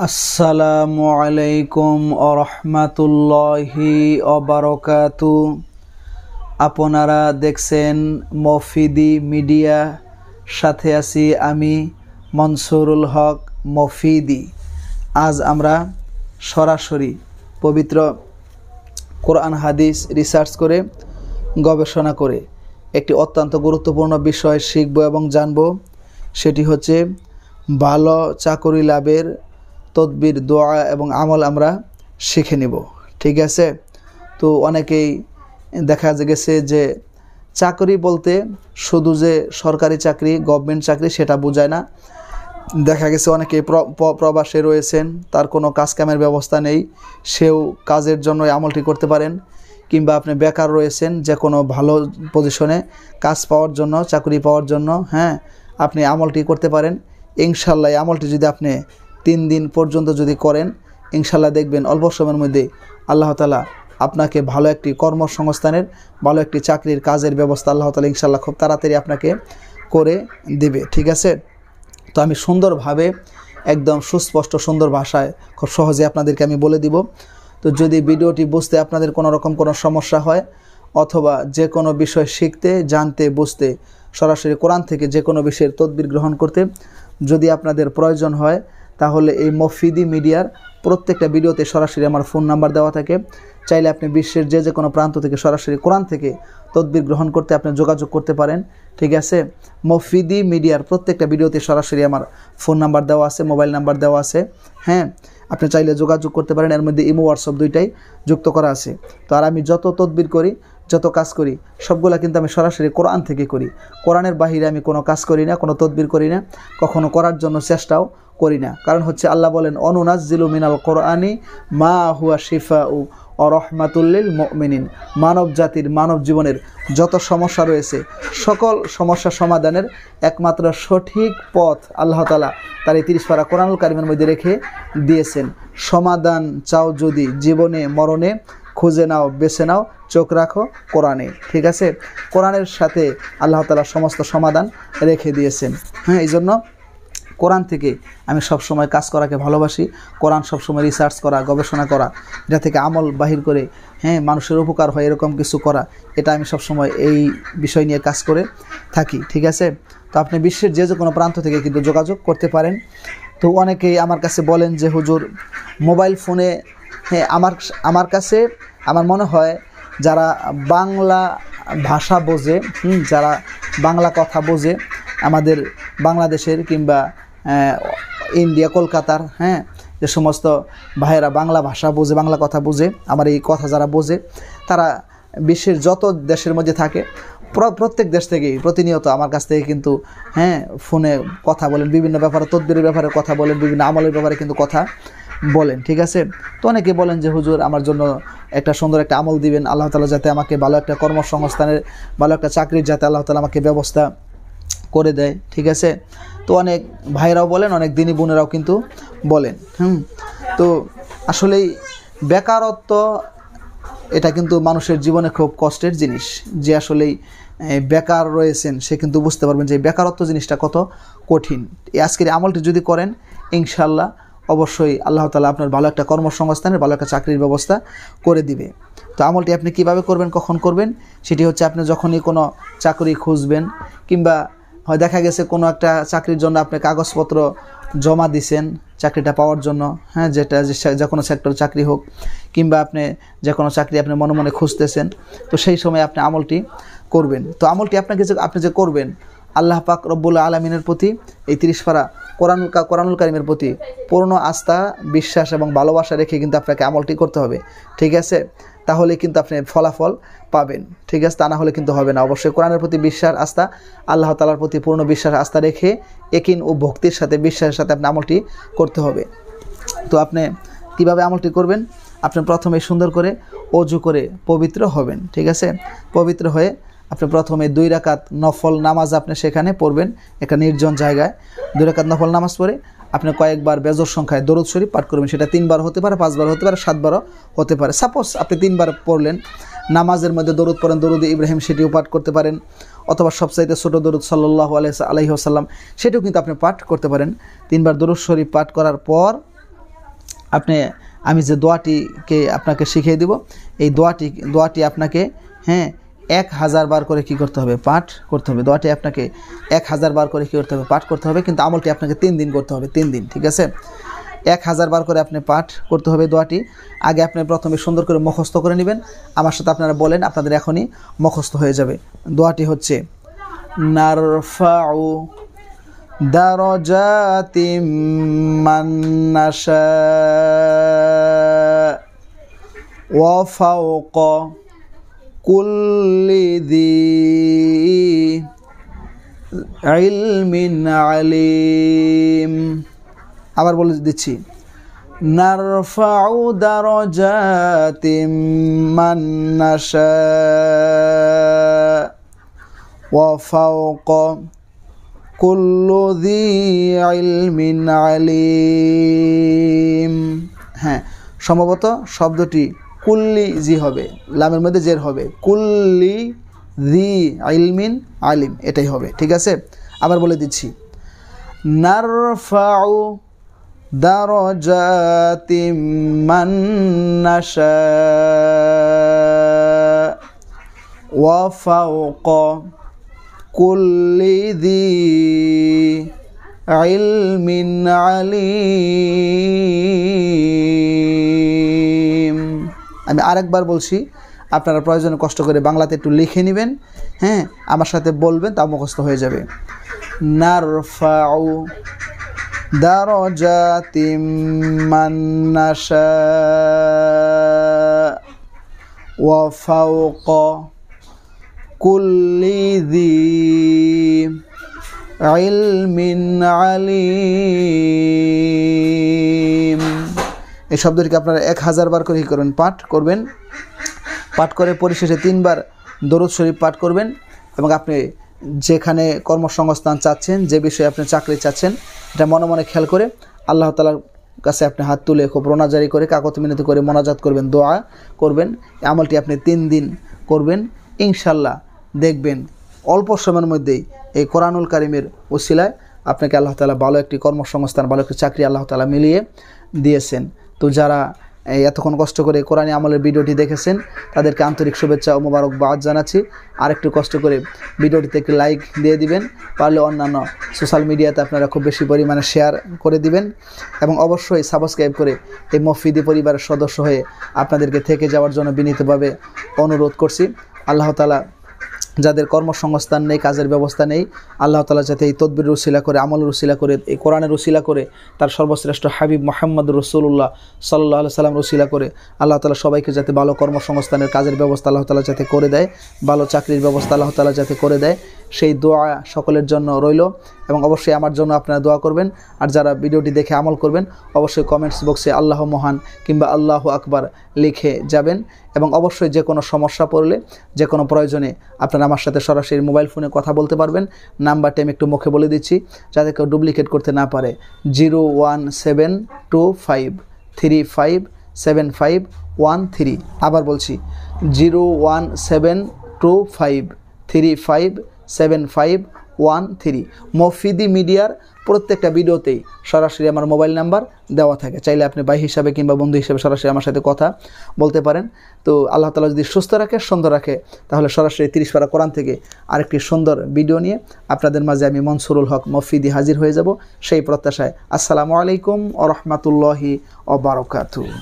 আসসালামু আলাইকুম আরহামাতুল্লাহি অবারকাতু। আপনারা দেখছেন মফিদি মিডিয়া, সাথে আছি আমি মনসুরুল হক মফিদি। আজ আমরা সরাসরি পবিত্র কোরআন হাদিস রিসার্চ করে গবেষণা করে একটি অত্যন্ত গুরুত্বপূর্ণ বিষয় শিখব এবং জানব। সেটি হচ্ছে ভালো চাকরি লাভের তদবির, দোয়া এবং আমল আমরা শিখে নেব। ঠিক আছে? তো অনেকেই দেখা গেছে যে চাকরি বলতে শুধু যে সরকারি চাকরি, গভর্নমেন্ট চাকরি সেটা বোঝায় না। দেখা গেছে অনেকেই প্রবাসে রয়েছেন, তার কোনো কাজ কামের ব্যবস্থা নেই, সেও কাজের জন্য আমলটি করতে পারেন। কিংবা আপনি বেকার রয়েছেন, যে কোনো ভালো পজিশনে কাজ পাওয়ার জন্য, চাকরি পাওয়ার জন্য আপনি আমলটি করতে পারেন। ইনশাল্লাহ আমলটি যদি আপনি 3 দিন পর্যন্ত যদি করেন, ইনশাল্লাহ দেখবেন অল্প সময়ের মধ্যে আল্লাহ তাআলা আপনাকে ভালো একটি কর্মসংস্থানের, ভালো একটি চাকরির কাজের ব্যবস্থা আল্লাহ তাআলা ইনশাল্লাহ খুব তাড়াতাড়ি আপনাকে করে দেবে। ঠিক আছে? তো আমি সুন্দরভাবে, একদম সুস্পষ্ট সুন্দর ভাষায় খুব সহজে আপনাদেরকে আমি বলে দিব। তো যদি ভিডিওটি বুঝতে আপনাদের কোনো রকম কোনো সমস্যা হয়, অথবা যে কোনো বিষয় শিখতে, জানতে, বুঝতে, সরাসরি কোরআন থেকে যে কোনো বিষয়ের তদবির গ্রহণ করতে যদি আপনাদের প্রয়োজন হয়, তাহলে এই মফিদি মিডিয়ার প্রত্যেকটা ভিডিওতে সরাসরি আমার ফোন নাম্বার দেওয়া থাকে। চাইলে আপনি বিশ্বের যে কোনো প্রান্ত থেকে সরাসরি কোরআন থেকে তদবির গ্রহণ করতে আপনি যোগাযোগ করতে পারেন। ঠিক আছে? মফিদি মিডিয়ার প্রত্যেকটা ভিডিওতে সরাসরি আমার ফোন নাম্বার দেওয়া আছে, মোবাইল নাম্বার দেওয়া আছে। আপনি চাইলে যোগাযোগ করতে পারেন। এর মধ্যে ইমো, হোয়াটসঅ্যাপ দুইটাই যুক্ত করা আছে। তো আর আমি যত তদবির করি, যত কাজ করি, সবগুলা কিন্তু আমি সরাসরি কোরআন থেকে করি। কোরআনের বাহিরে আমি কোনো কাজ করি না, কোনো তদবির করি না, কখনো করার জন্য চেষ্টাও করি না। কারণ হচ্ছে আল্লাহ বলেন, অনুনাজ্জিলু মিনাল কোরআনি মা হুয়া শিফাউ ও রহমাতুল লিল মুমিনিন। মানব জাতির, মানব জীবনের যত সমস্যা রয়েছে, সকল সমস্যা সমাধানের একমাত্র সঠিক পথ আল্লাহ তাআলা তার এই 30 পারা কোরআনুল কারীমের মধ্যে রেখে দিয়েছেন। সমাধান চাও যদি জীবনে মরণে, খুঁজে নাও, বেছে নাও, চোখ রাখো কোরআনে। ঠিক আছে? কোরআনের সাথে আল্লাহ তাআলা সমস্ত সমাধান রেখে দিয়েছেন। এই জন্য কোরআন থেকে আমি সবসময় কাজ করাকে ভালোবাসি। কোরআন সবসময় রিসার্চ করা, গবেষণা করা, এটা থেকে আমল বাহির করে মানুষের উপকার হয় এরকম কিছু করা, এটা আমি সবসময় এই বিষয় নিয়ে কাজ করে থাকি। ঠিক আছে? তো আপনি বিশ্বের যে কোনো প্রান্ত থেকে কিন্তু যোগাযোগ করতে পারেন। তো অনেকেই আমার কাছে বলেন যে হুজুর, মোবাইল ফোনে আমার কাছে আমার মনে হয় যারা বাংলা ভাষা বোঝে, যারা বাংলা কথা বোঝে, আমাদের বাংলাদেশের কিংবা ইন্ডিয়া, কলকাতার যে সমস্ত ভাইয়েরা বাংলা ভাষা বোঝে, বাংলা কথা বোঝে, আমার এই কথা যারা বোঝে, তারা বিশ্বের যত দেশের মধ্যে থাকে, প্রত্যেক দেশ থেকেই প্রতিনিয়ত আমার কাছ থেকে কিন্তু ফোনে কথা বলেন, বিভিন্ন ব্যাপারে, তদবিরের ব্যাপারে কথা বলেন, বিভিন্ন আমলের ব্যাপারে কিন্তু কথা বলেন। ঠিক আছে? তো অনেকে বলেন যে হুজুর, আমার জন্য একটা সুন্দর একটা আমল দিবেন, আল্লাহ তাআলা যাতে আমাকে ভালো একটা কর্মসংস্থানের, ভালো একটা চাকরির যাতে আল্লাহ তাআলা আমাকে ব্যবস্থা করে দেয়। ঠিক আছে? তো অনেক ভাইরাও বলেন, অনেক দিনী বোনেরাও কিন্তু বলেন। তো আসলেই বেকারত্ব এটা কিন্তু মানুষের জীবনে খুব কষ্টের জিনিস। যে আসলেই বেকার রয়েছেন সে কিন্তু বুঝতে পারবেন যে বেকারত্ব জিনিসটা কত কঠিন। আজকের আমলটি যদি করেন, ইনশাল্লাহ অবশ্যই আল্লাহ তাআলা আপনার ভালো একটা কর্মসংস্থানের, ভালো একটা চাকরির ব্যবস্থা করে দিবে। তো আমলটি আপনি কিভাবে করবেন, কখন করবেন, সেটি হচ্ছে আপনি যখনই কোনো চাকরি খুঁজবেন, কিংবা হয় দেখা গেছে কোনো একটা চাকরির জন্য আপনি কাগজপত্র জমা দিছেন চাকরিটা পাওয়ার জন্য, যেটা যে কোনো সেক্টর চাকরি হোক, কিংবা আপনি যে কোনো চাকরি আপনি মনে মনে খুঁজতেছেন, তো সেই সময় আপনি আমলটি করবেন। তো আমলটি আপনি যে করবেন, আল্লাহ পাক রব্বুল আলামিনের প্রতি, এই 30 পারা কোরআনুল কারীমের প্রতি পূর্ণ আস্থা, বিশ্বাস এবং ভালোবাসা রেখে কিন্তু আপনাকে আমলটি করতে হবে। ঠিক আছে? তাহলে কিন্তু আপনি ফলাফল পাবেন। ঠিক আছে? তা না হলে কিন্তু হবে না। অবশ্যই কোরআনের প্রতি বিশ্বাস, আস্থা, আল্লাহ তাআলার প্রতি পূর্ণ বিশ্বাস, আস্থা রেখে ইয়াকিন ও ভক্তির সাথে, বিশ্বাসের সাথে আপনি আমলটি করতে হবে। তো আপনি কিভাবে আমলটি করবেন? আপনি প্রথমে সুন্দর করে ওযু করে পবিত্র হবেন। ঠিক আছে? পবিত্র হয়ে আপনি প্রথমে 2 রাকাত নফল নামাজ আপনি সেখানে পড়বেন, একটা নির্জন জায়গায় 2 রাকাত নফল নামাজ পড়ে আপনি কয়েকবার বেজোড় সংখ্যায় দরুদ শরীফ পাঠ করবেন। সেটা 3 বার হতে পারে, 5 বার হতে পারে, 7 বারও হতে পারে। সাপোজ আপনি 3 বার পড়লেন, নামাজের মধ্যে দরুদ পড়েন, দরুদ ইব্রাহিম, সেটিও পাঠ করতে পারেন, অথবা সবচাইতে ছোট দরুদ সাল্লাল্লাহু আলাইহি ওয়াসাল্লাম, সেটিও কিন্তু আপনি পাঠ করতে পারেন। 3 বার দরুদ শরীফ পাঠ করার পর আমি যে দোয়াটিকে আপনাকে শিখিয়ে দিব, এই দোয়াটি আপনাকে 1000 বার করে কি করতে হবে? পাঠ করতে হবে। দোয়াটি আপনাকে 1000 বার করে কি করতে হবে? পাঠ করতে হবে। কিন্তু আমলটি আপনাকে 3 দিন করতে হবে, 3 দিন, ঠিক আছে? 1000 বার করে আপনি পাঠ করতে হবে দোয়াটি। আগে আপনি প্রথমে সুন্দর করে মুখস্থ করে নেবেন। আমার সাথে আপনারা বলেন, আপনাদের এখনই মুখস্থ হয়ে যাবে। দোয়াটি হচ্ছে নারফাউ দারাজাতিম মান নাশা ওয়া ফাওকা কুল্লি যী ইলমিন আলিম। আবার বলে দিচ্ছি, নারফাউ দারাজাতিম মান নাশা ওয়া ফাওকা কুল্লু যী ইলমিন আলিম। সম্ভবত শব্দটি কুল্লি জি হবে, লামের মধ্যে জের হবে, কুল্লি যী ইলমিন আলিম, এটাই হবে, ঠিক আছে? আবার বলে দিচ্ছি, নারফাউ দারাজাতিম মান নাশা ওয়া ফাওকা কুল্লি যী ইলমিন আলিম। আমি আরেকবার বলছি, আপনারা প্রয়োজনে কষ্ট করে বাংলাতে একটু লিখে নেবেন, আমার সাথে বলবেন, তা মুখস্থ হয়ে যাবে। নারফাউ দারাজাতিম মান নাশা ওয়া ফাওকা কুল্লি যী ইলমিন আলিম। এই শব্দটিকে আপনারা 1000 বার করে করবেন, পাঠ করবেন। পাঠ করে পরিশেষে 3 বার দরুদ শরীফ পাঠ করবেন। এবং আপনি যেখানে কর্মসংস্থান চাচ্ছেন, যে বিষয়ে আপনি চাকরি চাচ্ছেন, এটা মনে মনে খেয়াল করে আল্লাহ তাআলার কাছে আপনি হাত তুলে খুব রোনাজারি করে, কাকতি মিনতি করে মোনাজাত করবেন, দোয়া করবেন। এই আমলটি আপনি 3 দিন করবেন, ইনশাল্লাহ দেখবেন অল্প সময়ের মধ্যেই এই কোরআনুল কারীমের ওসিলায় আপনাকে আল্লাহ তাআলা ভালো একটি কর্মসংস্থান, ভালো একটি চাকরি আল্লাহ তাআলা মিলিয়ে দিয়েছেন। তো যারা এতক্ষণ কষ্ট করে কোরআনী আমলের ভিডিওটি দেখেছেন, তাদেরকে আন্তরিক শুভেচ্ছা ও মোবারকবাদ জানাচ্ছি। আরেকটু কষ্ট করে ভিডিওটিতে একটি লাইক দিয়ে দিবেন, পারলে অন্যান্য সোশ্যাল মিডিয়াতে আপনারা খুব বেশি পরিমাণে শেয়ার করে দিবেন, এবং অবশ্যই সাবস্ক্রাইব করে এই মফিদি পরিবারের সদস্য হয়ে আপনাদেরকে থেকে যাওয়ার জন্য বিনীতভাবে অনুরোধ করছি। আল্লাহ তাআলা যাদের কর্মসংস্থান নেই, কাজের ব্যবস্থা নেই, আল্লাহ তাআলা যাতে এই তদবিরের উসিলা করে, আমলের উসিলা করে, এই কোরআনের উসিলা করে, তার সর্বশ্রেষ্ঠ হাবিব মুহাম্মদুর রাসূলুল্লাহ সাল্লাল্লাহু আলাইহি সাল্লাম উসিলা করে আল্লাহ তাআলা সবাইকে যাতে ভালো কর্মসংস্থানের কাজের ব্যবস্থা আল্লাহ তাআলা যাতে করে দেয়, ভালো চাকরির ব্যবস্থা আল্লাহ তাআলা যাতে করে দেয়, সেই দোয়া সকলের জন্য রইল। এবং অবশ্যই আমার জন্য আপনারা দোয়া করবেন। আর যারা ভিডিওটি দেখে আমল করবেন, অবশ্যই কমেন্টস বক্সে আল্লাহ মহান কিংবা আল্লাহু আকবার লিখে যাবেন। এবং অবশ্যই যে কোনো সমস্যা পড়লে, যে কোনো প্রয়োজনে আপনারা আমার সাথে সরাসরি মোবাইল ফোনে কথা বলতে পারবেন। নাম্বারটি আমি একটু মুখে বলে দিচ্ছি যাতে কেউ ডুপ্লিকেট করতে না পারে। 01725357513। আবার বলছি, 01725357513। মফিদি মিডিয়ার প্রত্যেকটা ভিডিওতেই সরাসরি আমার মোবাইল নাম্বার দেওয়া থাকে, চাইলে আপনি ভাই হিসাবে কিংবা বন্ধু হিসাবে সরাসরি আমার সাথে কথা বলতে পারেন। তো আল্লাহ তাআলা যদি সুস্থ রাখে, সুন্দর রাখে, তাহলে সরাসরি 30 পারা কোরআন থেকে আরেকটি সুন্দর ভিডিও নিয়ে আপনাদের মাঝে আমি মনসুরুল হক মফিদি হাজির হয়ে যাব, সেই প্রত্যাশায়। আসসালামু আলাইকুম ওয়া রাহমাতুল্লাহি ওয়া বারাকাতুহু।